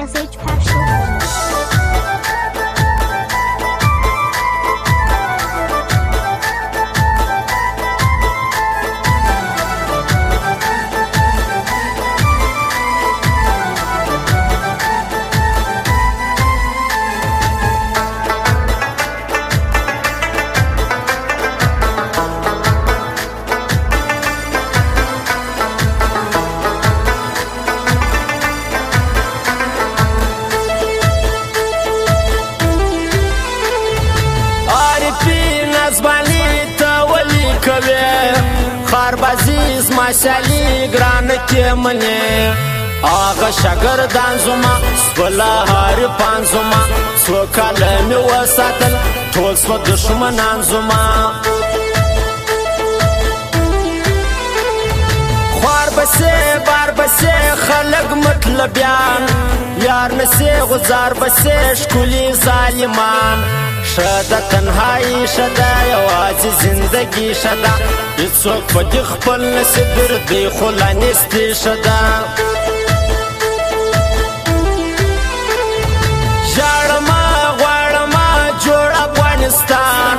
SH Passion. خاربازیز ماشالی گران کې منی آغا شاگردان زما سپلا هاری پان زما سو کالمی وساتل ټول سو دشمنان زما خوار بسه بار بسه خلق مطلبیان یار نسی غزار بسه شکولی ظالمان شدا تنهایی شدا یوازې زندگی شدا هیڅوک په دې خپل نصیب دی خو لا نستی شدا ژاړمه غواړمه جوړ افغانستان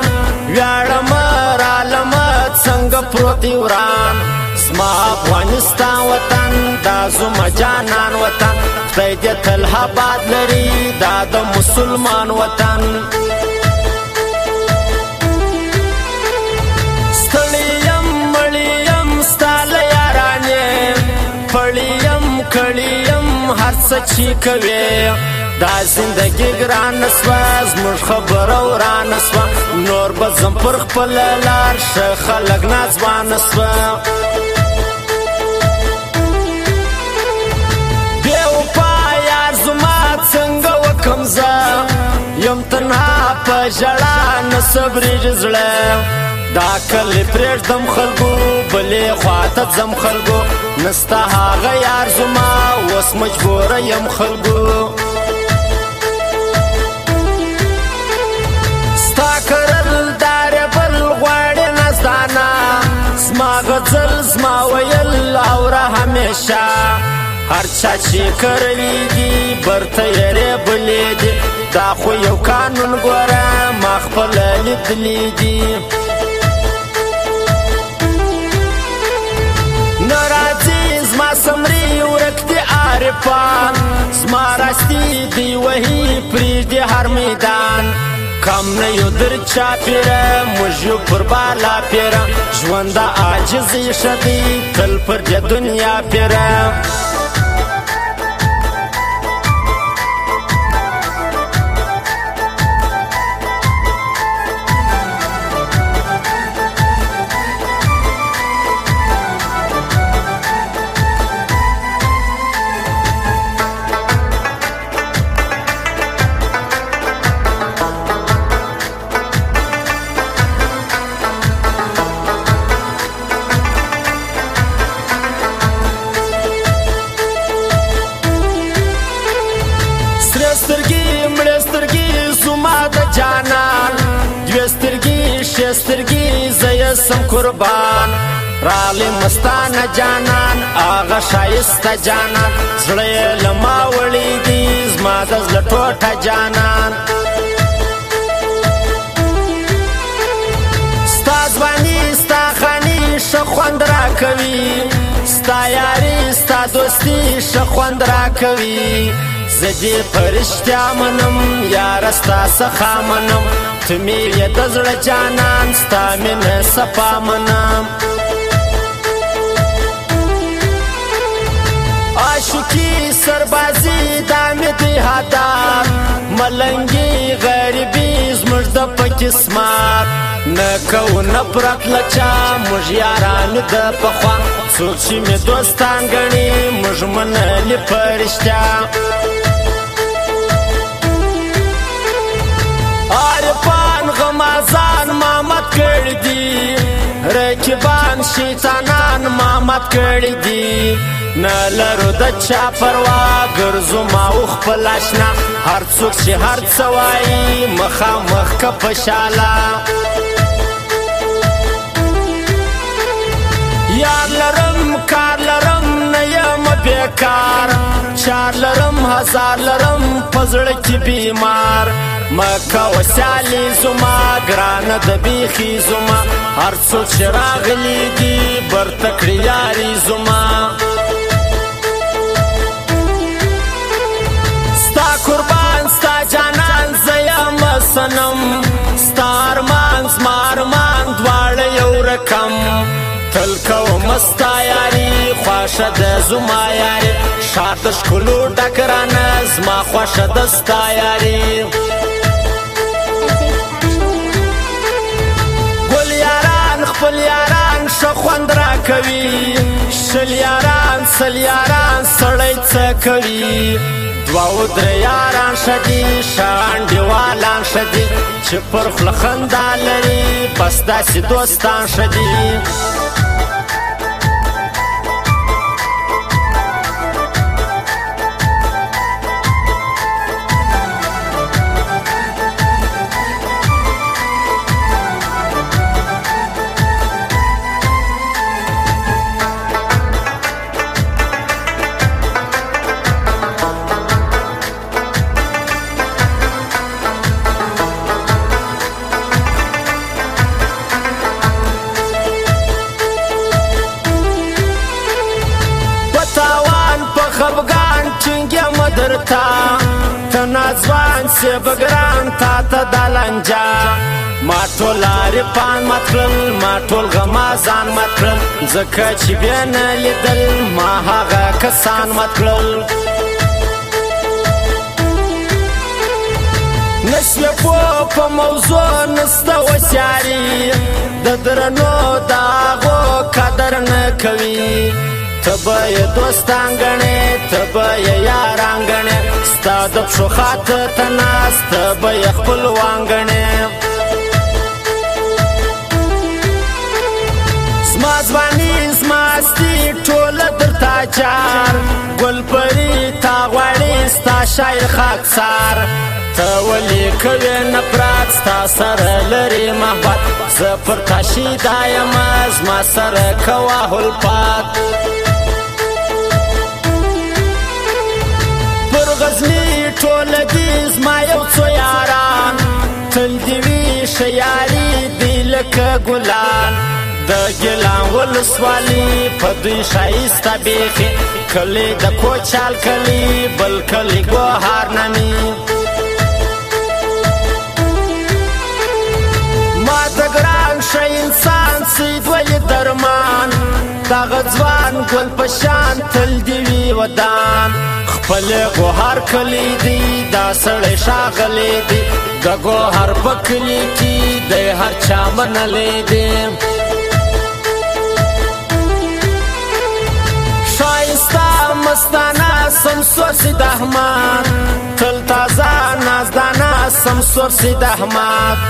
ویاړمه رالمه څنګه پروت دی وران زما افغانستان وطن دا زما جانان وطن خدای دې تل آباد لري دا د مسلمان وطن کړیم هر څه چې کوي دا زندگی ګران نسوه زموږ خبره وران نسوه نور به ځم پر خپل لار ښه خلک ناځوان نسوه بې وفا یار زما څنګه وکم زه یم تنها په ژړا نه صبرېږي زړه دا کلی پرېږدم خلکو بلې خواته ځم خلکو نسته هغه یار زما اوس مجبوره یم خلکو ستا کرل دا ریبل غواړې نازدانه زما غزل زما ویل اوره همیشه هر چا چې کرلی دي برته یې ریبلې دي دا خو یو قانون ګوره ما خپله لیدلی دي زما سمری ورک دی عارفان زما راستی دی وحی پریږدي هر میدان کم نه یو در چاپیره موږ یو پر بالا پیره ژوند عاجزي ښه دی تل پر دې دنیا پیره سترګي زه سم قربان رالی مستانه جانان آغا شایسته جانان زړه له ما وړي دي زما د زړه ټوټه جانان ستا ځواني ستا خاني ښه خوند راکوي ستا یاري ستا دوستي ښه خوند راکوي زه دې په رښتیا منم یاره ستا څخه منم ته مې یې د زړه جانان ستا مینه صفا منم عاشقي سربازي دا مې دی هدف ملنګي غریبي زموږ د په قسمت نه کوو نفرت له چا موږ یاران د پخوا څوک چې مې دوستان ګڼي موږ منلي په رښتیا عارفان غمازان مامت کړي دي رقیبان شیطانان مامت کړي دي نه لرو د چا پروا ګرځو ما او خپل اشنا هر څوک چې هر څه وایي مخامخ که په شاله یار لرم کار لرم نه یم بیکار چار لرم هزار لرم پزړه کې بیمار مکه وسالي زما ګرانه د بیخي زما هر څوک چې راغلي دي برته کړي یاري زما ستا قربان ستا جانان زه یم صنم ستا ارمان زما ارمان دواړه یو رقم تل کوم ستا یاري خوښه د زما یاري ښار د ښکلو ډک رانه زما خوښه د ستا یاري ګل یاران خپل یاران ښه خوند راکوي شل یاران سل یاران سړی څه کوي دوه او درې یاران ښه دي ښه انډیوالان ښه دي چې پر خوله خندا لري بس داسې دوستان ښه دي خفگان چنگی مدرتا تنازوان سی بگران تا تا دالنجا ما ټول عارفان مطرل ما ټول غمازان مطرل زکه چې بیا نه لیدل ما هغه کسان مطرل نشوی په موضوع نسته وسیاري د درنو داغو قدر نه کوي تبه یې دوستان ګڼې تبه یې یاران ګڼې ستا د پښو خاته ته ناست تبه یې خپلوان ګڼې زما ځواني زما هستي ټوله درته جار ګل پري تا غواړي ستا شاعر خاکسار ته ولې کوې نفرت ستا سره لري محبت زه پر تا شیدا یمه زما سره کوه الفت غزنی ټوله دي زما یو څو یاران تل دې وي ښه یاري دي لکه ګلان د ګیلان ولسوالي په دوی ښایسته بیخي کلي د کوچال کلي بل کلي ګوهار نامي ما د ګران ښه انسان سید ولي درمان دغه ځوان ګل په شان تل دې وي ودان خپل ګوهر کلی دی دا سړی ښاغلی دی د ګوهر په کلي کې د هر چا منلی دی ښایسته مستانه سمسور سید احمد تل تازه نازدانه سمسور سید احمد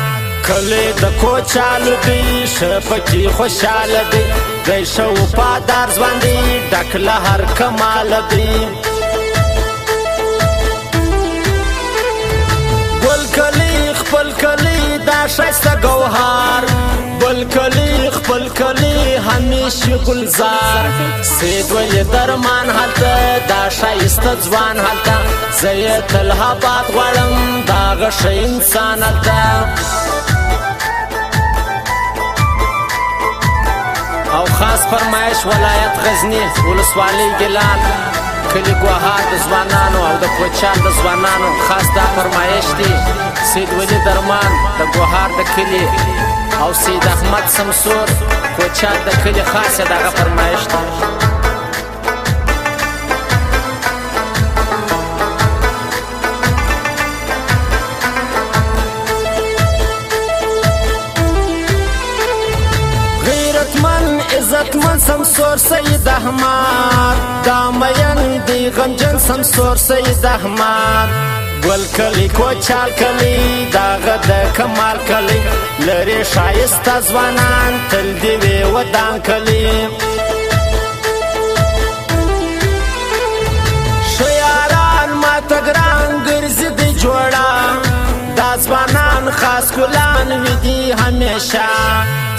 کلی د کوچالو دی ښه پکې خوشحاله دی دی ښه وفادار ځوان دی ډک له هر کماله دی خپل کلی دا ښایسته ګوهر بل کلی خپل کلی همیشه ګلزار سید ولي درمان هلته دا ښایسته ځوان هلته زه یې تل آباد غواړم دا هغه ښه انسان هلته او خاص فرمایش ولایت غزنی ولسوالۍ ګیلان کلی ګوهر د ځوانانو او د کوچال د ځوانانو خاص دا فرمایش دی سید ولي درمان د ګوهر د کلي او سید احمد سمسور کوچال د کلي خاصه دغه فرمایش دی غیرتمن عزتمن سمسور سید احمد دا مین دی غمجن سمسور سید احمد ګل کلی کوچال کلی داغه د کمال کلی لري ښایسته ځوانان تل دې وي ودان کلی ښه یاران ماته ګران ګرځي دې جوړه دا ځوانان خاص ګلان وي دي همیشه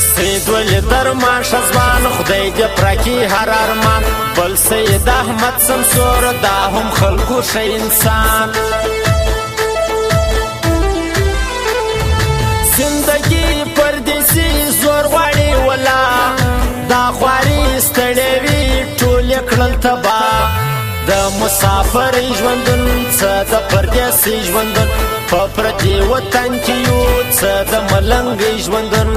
سید ولي درمان ښه ځوان خدای دې پرکی هر ارمان بل سید احمد سمسور دا هم خلقو ښه انسان زندگی پردیسی زور غواړي ولا دا خواري ستړې وي ټولې کړل تبا د مسافر ژوندون څه د پردیسي ژوندون په پردي وطن کې یو څه د ملنګ ژوندون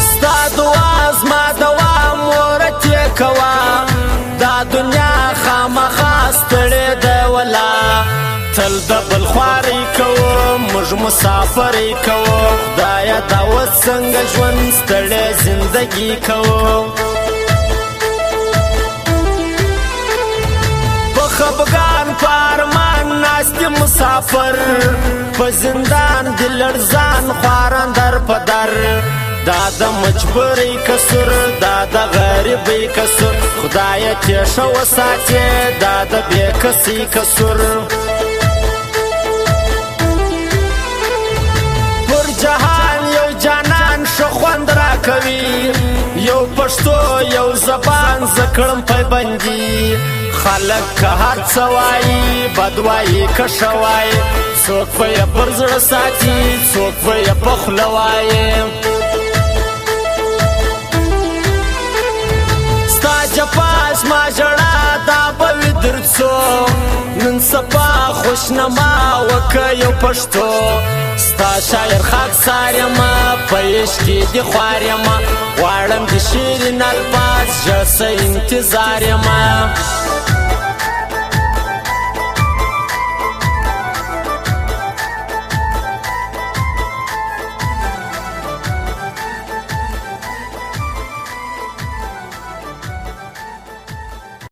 ستا دعا زما دوا مورتې کوه دا دنیا خامخا ستړې ده ولا تل د بل خواري کوو موږ مسافري کوو خدایه دا اوس څنګه ژوند ستړې زندګي کوو په خفګان په ارمان ناستې مسافر په زندان د لړزان خواران در په در دا د مجبورۍ کسور دا د غریبۍ کسور خدایه تېشه وساتې دا د بې کسۍ کسور جهان یو جانان ښه خوند راکوي یو پښتو یو زبان زه کړم پیبندي خلک که هر څه وایي بد وایي که ښه وایي څوک به یې پر زړه ساتي څوک به یې په خوله وایي ستا جفا زما ژړا دا به وي در څو نن سبا خوشنما وکه یو پښتو ستا شاعر خاکسار یمه په عشق کې دې خوار یمه غواړم د شیرین الفاظ ژر څه انتظار یمه